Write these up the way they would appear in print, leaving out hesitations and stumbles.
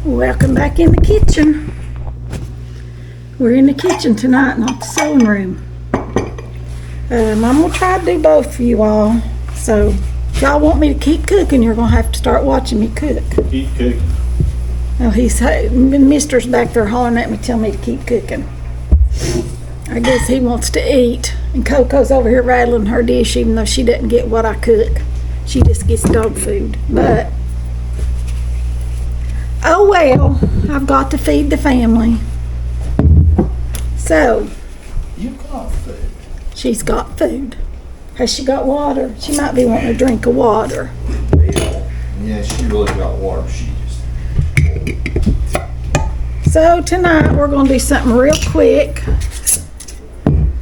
Welcome back in the kitchen. We're in the kitchen tonight, not the sewing room. I'm gonna try to do both for you all. So if y'all want me to keep cooking, you're gonna have to start watching me cook. Keep cooking. Oh, Mister's back there hollering at me, telling me to keep cooking. I guess he wants to eat. And Coco's over here rattling her dish, even though she doesn't get what I cook. She just gets dog food. But oh well, I've got to feed the family. So You got food. she's got food. Has she got water? She might be wanting a drink of water. Yeah, she really got water. She just. So tonight we're going to do something real quick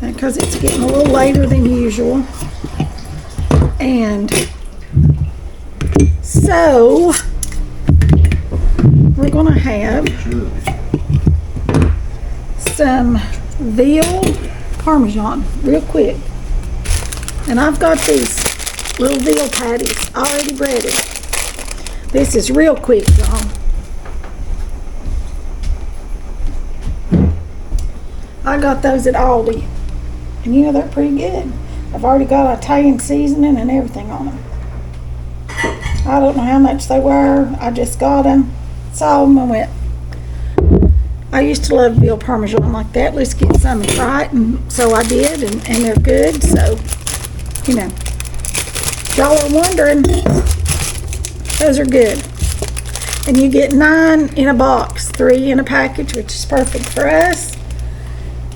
because it's getting a little later than usual. And so we're going to have some veal parmesan real quick. And I've got these little veal patties already breaded. This is real quick, y'all. I got those at Aldi. And you know, they're pretty good. I've already got Italian seasoning and everything on them. I don't know how much they were. I just got them, saw them, and went, I used to love veal parmesan like that. Let's get some and try it. And so I did, and they're good. So, you know, if y'all are wondering, those are good. And you get 9 in a box, 3 in a package, which is perfect for us.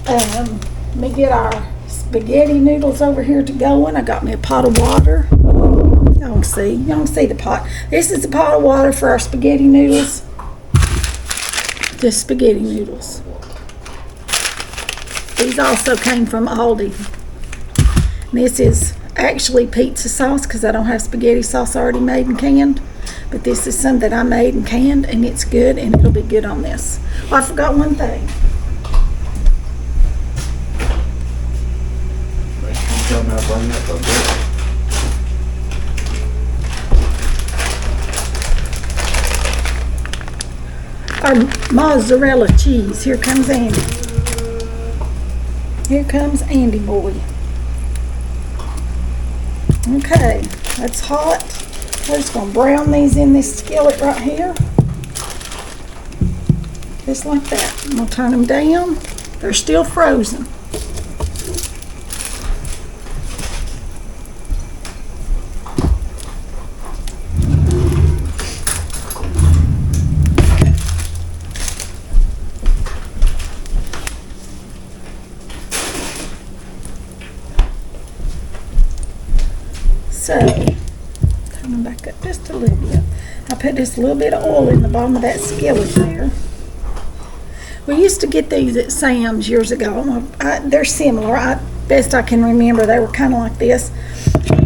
Let me get our spaghetti noodles over here to going. I got me a pot of water. Y'all can see the pot. This is a pot of water for our spaghetti noodles. Just spaghetti noodles. These also came from Aldi. This is actually pizza sauce because I don't have spaghetti sauce already made and canned. But this is some that I made and canned, and it's good, and it'll be good on this. Oh, I forgot one thing. Our mozzarella cheese. Here comes Andy. Here comes Andy boy. Okay, that's hot. We're just going to brown these in this skillet right here. Just like that. I'm going to turn them down. They're still frozen. So, coming back up just a little bit. I put just a little bit of oil in the bottom of that skillet there. We used to get these at Sam's years ago. They're similar. Best I can remember, they were kind of like this.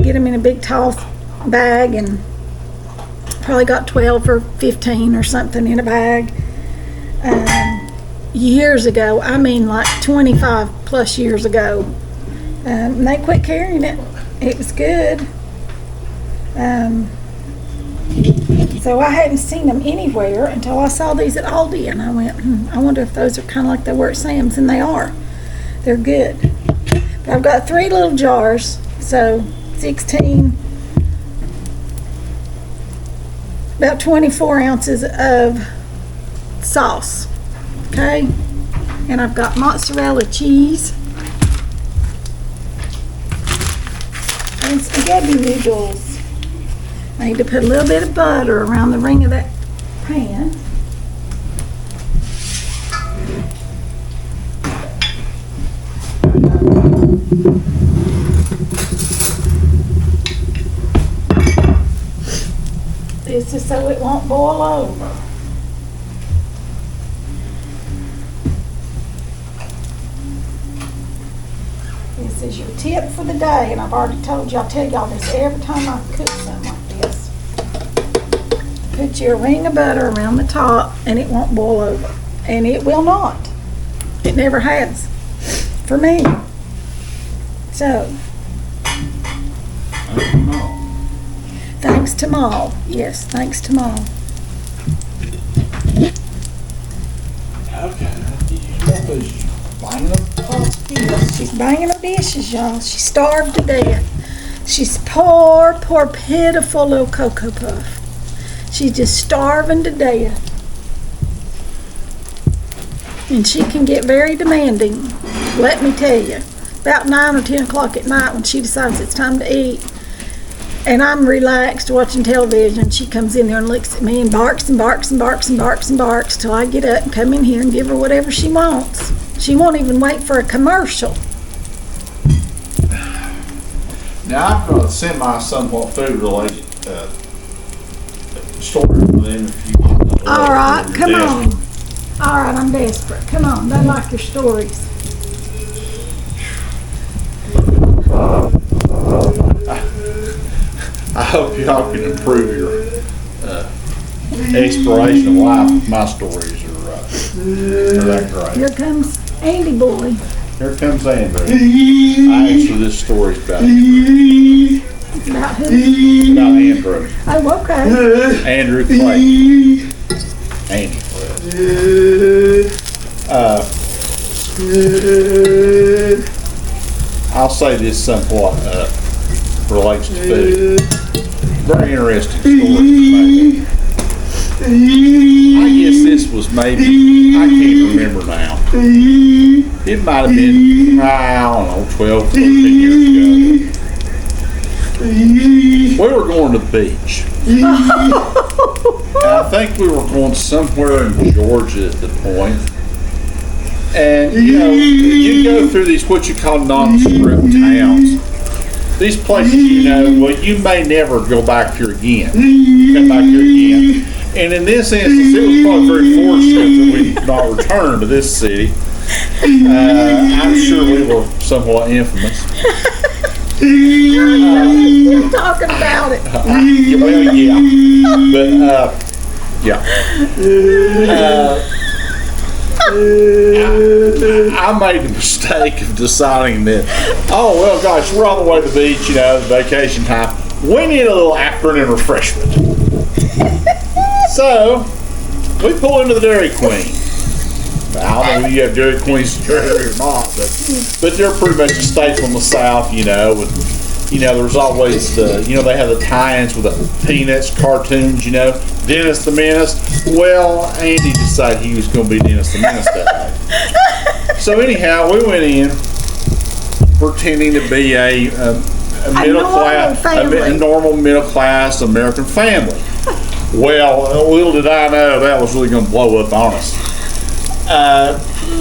Get them in a big tall bag, and probably got 12 or 15 or something in a bag. Years ago, I mean like 25 plus years ago. And they quit carrying it. It was good. So I hadn't seen them anywhere until I saw these at Aldi, and I went, I wonder if those are kind of like they were at Sam's, and they are. They're good. But I've got 3 little jars, so 16, about 24 ounces of sauce, okay? And I've got mozzarella cheese and spaghetti noodles. I need to put a little bit of butter around the ring of that pan. This is so it won't boil over. This is your tip for the day, and I've already told you, I'll tell y'all this every time I cook something like this. Put your ring of butter around the top, and it won't boil over. And it will not. It never has. For me. So. Thanks to Maul. Yes, thanks to Maul. She's banging her dishes, y'all. She's starved to death. She's poor, pitiful little Cocoa Puff. She's just starving to death. And she can get very demanding, let me tell you. About 9 or 10 o'clock at night when she decides it's time to eat, and I'm relaxed watching television, she comes in there and looks at me and barks and barks and barks and barks and barks till I get up and come in here and give her whatever she wants. She won't even wait for a commercial. Now, I've got a semi-somewhat food-related story for them if you want. All right, come on. All right, I'm desperate. Come on, they like your stories. I hope y'all can improve your exploration of life if my stories are that great. Here comes Andy boy. Here comes Andrew. Actually, this story's about Andrew. About who? About Andrew. Oh, okay. Andrew Clay. Andy Clay. I'll say this somewhat relates to food. Very interesting story. I guess this was maybe, I can't remember now. It might have been, I don't know, 12, 14 years ago. We were going to the beach. And I think we were going somewhere in Georgia at the point. And, you know, you go through these, what you call nondescript towns. These places, you know, well, you may never go back here again. Come back here again. And in this instance, it was probably very fortunate that we did not return to this city. I'm sure we were somewhat infamous. Still talking about it. Well, yeah. But, yeah. I made the mistake of deciding that, oh, well, gosh, we're on the way to the beach, you know, vacation time. We need a little afternoon refreshment. So, we pull into the Dairy Queen. Now, I don't know if you have Dairy Queens in your area or not, but they're pretty much a staple in the South, you know, and, you know, there's always the, you know, they have the tie-ins with the Peanuts cartoons, you know, Dennis the Menace. Well, Andy decided he was going to be Dennis the Menace that day. So anyhow, we went in pretending to be a normal middle class American family. Well, little did I know that was really going to blow up on us.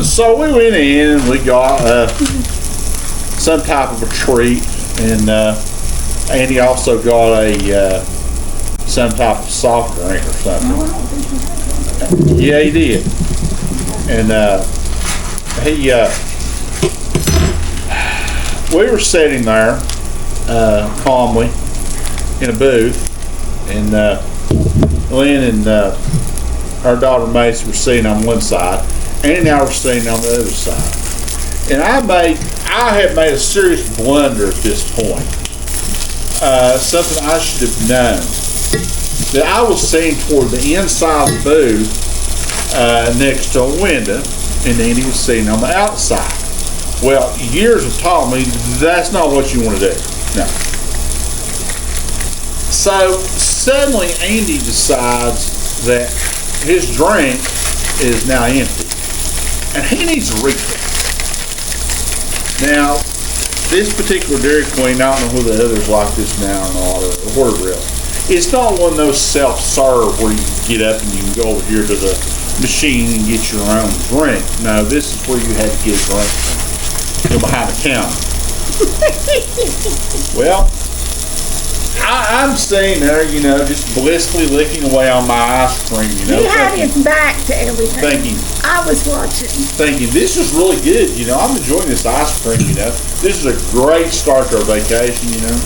So we went in and we got some type of a treat. And Andy also got a some type of soft drink or something. Yeah, he did. And we were sitting there calmly in a booth, and Lynn and our daughter Mace were sitting on one side, Andy and I were sitting on the other side. And I had made a serious blunder at this point. Something I should have known. That I was sitting toward the inside of the booth next to a window, and Andy was sitting on the outside. Well, years have taught me that's not what you want to do. No. So suddenly Andy decides that his drink is now empty, and he needs a refill. Now, this particular Dairy Queen, I don't know whether the others like this now or not, or whatever else. It's not one of those self-serve where you can get up and you can go over here to the machine and get your own drink. No, this is where you had to get a drink from behind the counter. Well, I'm sitting there, you know, just blissfully licking away on my ice cream, you know. He had his back to everything. Thinking. I was watching. Thinking, this is really good, you know. I'm enjoying this ice cream, you know. This is a great start to our vacation, you know.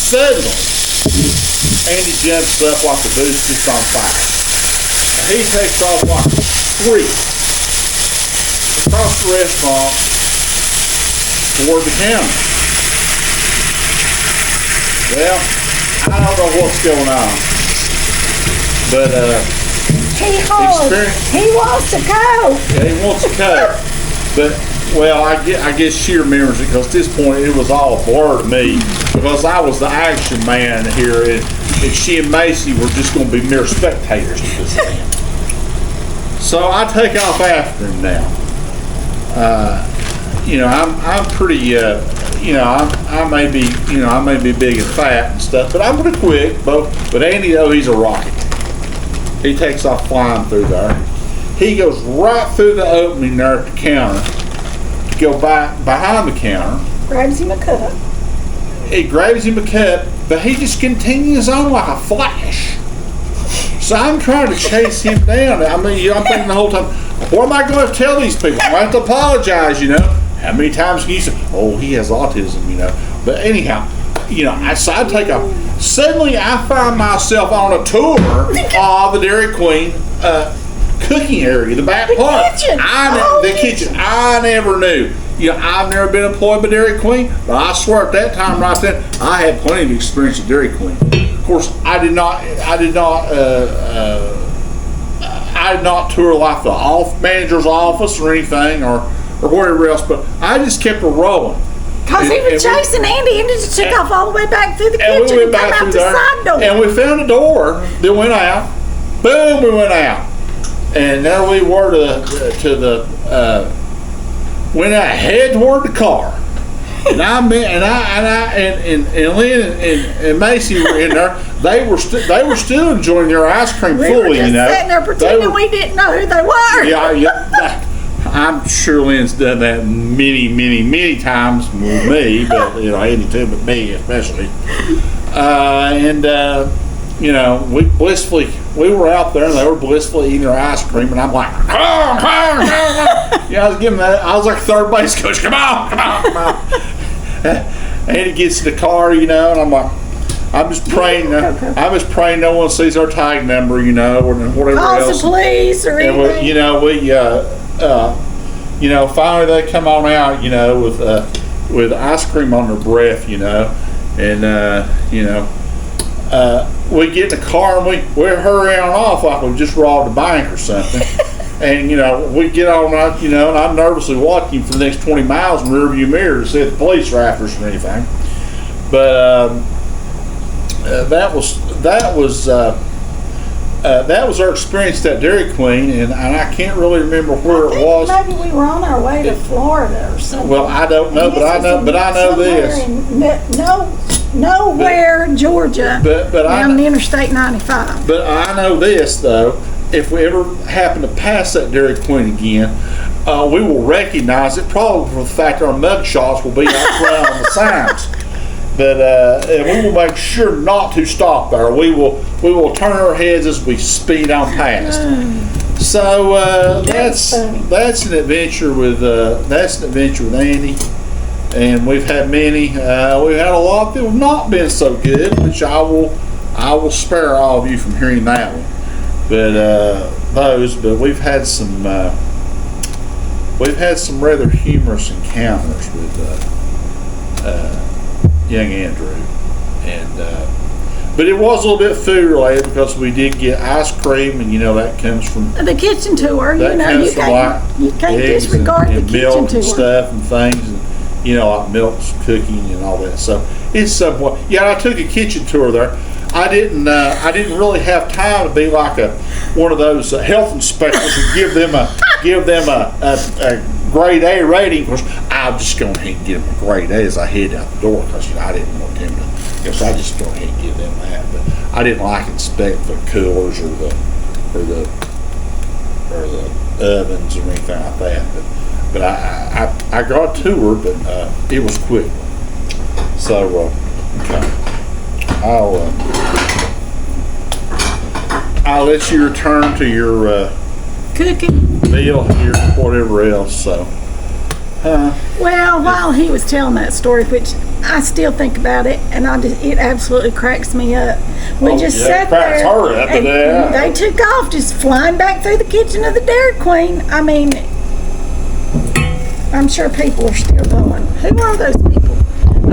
Suddenly, Andy jumps up like the booth's just on fire. He takes off like a streak across the restaurant toward the counter. Well, I don't know what's going on, but He wants to go. Yeah, he wants to Coke. But, well, I guess she remembers it because at this point it was all a blur to me because I was the action man here and she and Macy were just going to be mere spectators of this event. So I take off after him now. I'm pretty, I may be big and fat and stuff, but I'm pretty quick. But Andy, though, he's a rocket. He takes off flying through there. He goes right through the opening there at the counter to go back behind the counter. Grabs him a cup. He grabs him a cup, but he just continues on like a flash. So I'm trying to chase him down. I mean, I'm thinking the whole time, what am I going to tell these people? I'm going to have to apologize, How many times can you say, oh, he has autism, But anyhow, so I take off. Suddenly I find myself on a tour of the Dairy Queen cooking area, the back part. Kitchen. The kitchen. I never knew. I've never been employed by Dairy Queen, but I swear at that time right then, I had plenty of experience at Dairy Queen. Of course, I did not tour like the manager's office or anything or wherever else, but I just kept it rolling. Because he was chasing Andy and just took off all the way back through the kitchen and came out the side door. And we found a door that went out. Boom, we went out. And there we were went out head toward the car. And Lynn and Macy were in there. They were still enjoying their ice cream fully, We were just sitting there pretending we didn't know who they were. Yeah. I'm sure Lynn's done that many, many, many times with me, but Andy too, but me especially. We were out there and they were blissfully eating their ice cream, and I'm like, I was giving that. I was like third base coach. Come on. Andy gets in the car, and I'm like, I'm just praying no one sees our tag number, or whatever Calls else. the police or anything. And finally they come on out, with ice cream on their breath, and we get in the car and we're hurrying off like we just robbed a bank or something. And we get on out, and I'm nervously walking for the next 20 miles in the rearview mirror to see if the police are after us or anything. But that was our experience at Dairy Queen, and I can't really remember where it was. Maybe we were on our way to Florida or something. Well, I don't know, but I know this. Nowhere, Georgia, but down Interstate 95. But I know this though: if we ever happen to pass that Dairy Queen again, we will recognize it probably for the fact our mug shots will be out front on the signs. But and we will make sure not to stop there. We will turn our heads as we speed on past. So that's an adventure with Andy, and we've had many. We've had a lot that have not been so good, which I will spare all of you from hearing that one. But we've had some rather humorous encounters with young Andrew, and but it was a little bit food related because we did get ice cream, and that comes from the kitchen tour. You can't eggs disregard and the kitchen milk tour and stuff and things, and like milk's cooking and all that. So it's somewhat. Yeah, I took a kitchen tour there. I didn't really have time to be like one of those health inspectors and give them a grade A rating. Of course, I'm just going ahead and give them a grade A as I head out the door because I didn't want them to. So I just go ahead and give them that. But I didn't like inspect the coolers or the ovens or anything like that. But I got a tour, but it was quick. So okay. I'll let you return to your cooking meal here, whatever else. So, well, while he was telling that story, which I still think about it, and it absolutely cracks me up. We just sat there, and they took off, just flying back through the kitchen of the Dairy Queen. I mean, I'm sure people are still going, who are those people?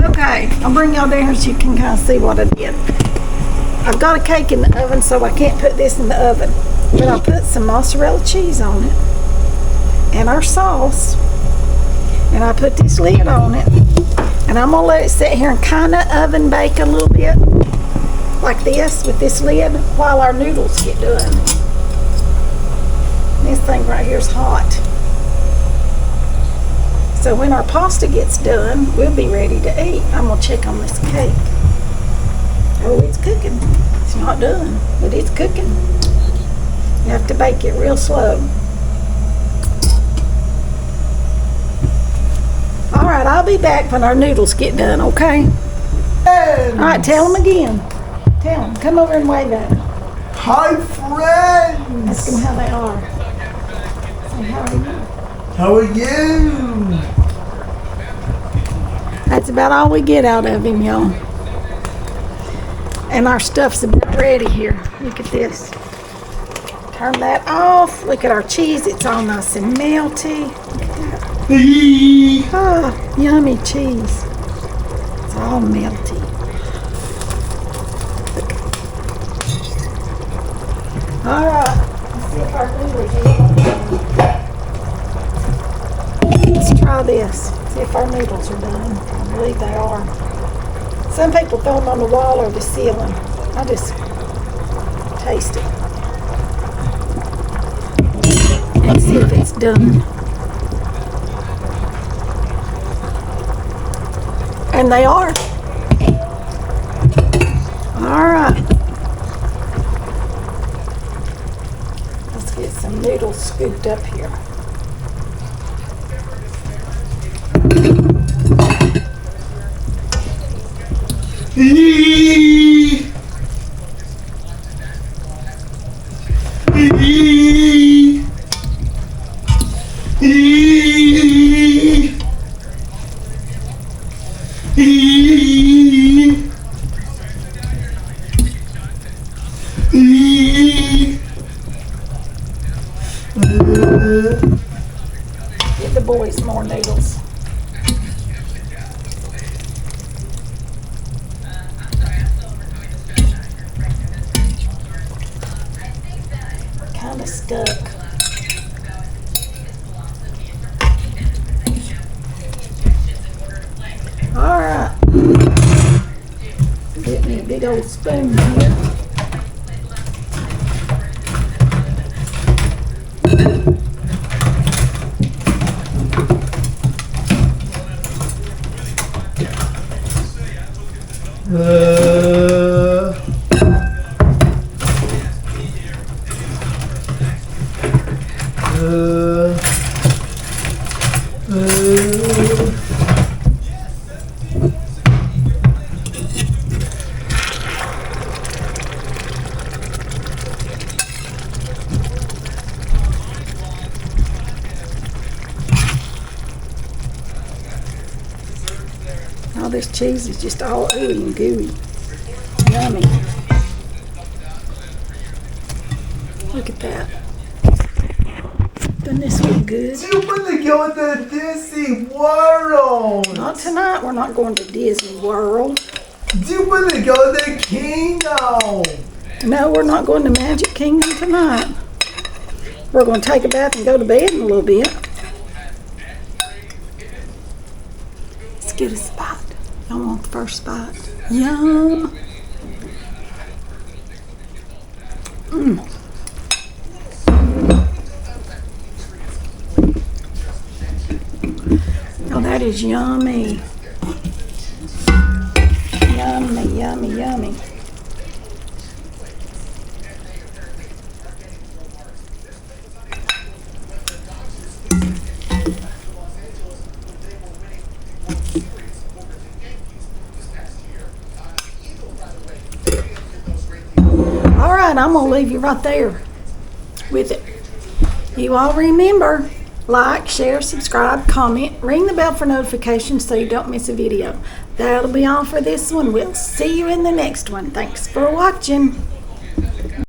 Okay, I'll bring y'all down so you can kind of see what I did. I've got a cake in the oven, so I can't put this in the oven. But I'll put some mozzarella cheese on it and our sauce. And I put this lid on it. And I'm gonna let it sit here and kind of oven bake a little bit like this with this lid while our noodles get done. This thing right here is hot. So when our pasta gets done, we'll be ready to eat. I'm gonna check on this cake. Oh, it's cooking. It's not done, but it's cooking. You have to bake it real slow. All right, I'll be back when our noodles get done, okay? Friends. All right, tell them again. Tell them. Come over and wave at them. Hi, friends. Ask them how they are. Say, how are you? How are you? That's about all we get out of him, y'all. And our stuff's about ready here. Look at this. Turn that off. Look at our cheese. It's all nice and melty. Look at that. Ah, yummy cheese. It's all melty. Look. All right. Let's see if our noodles are done. Let's try this. See if our noodles are done. I believe they are. Some people throw them on the wall or the ceiling. I just taste it and see if it's done. And they are. All right. Let's get some noodles scooped up here. Give the boys more noodles. Kind of stuck. All right. Get me a big old spoon here. All this cheese is just all ooey and gooey. Yummy. Look at that. Doesn't this look good? You want to go to Disney World? Not tonight. We're not going to Disney World. You want to go to Kingdom? No, we're not going to Magic Kingdom tonight. We're going to take a bath and go to bed in a little bit. Let's get a spot. Y'all want the first spot? Yum. Oh, that is yummy. Yummy, yummy, yummy. All right, I'm gonna leave you right there with it. You all remember, like, share, subscribe, comment, ring the bell for notifications so you don't miss a video. That'll be all for this one. We'll see you in the next one. Thanks for watching.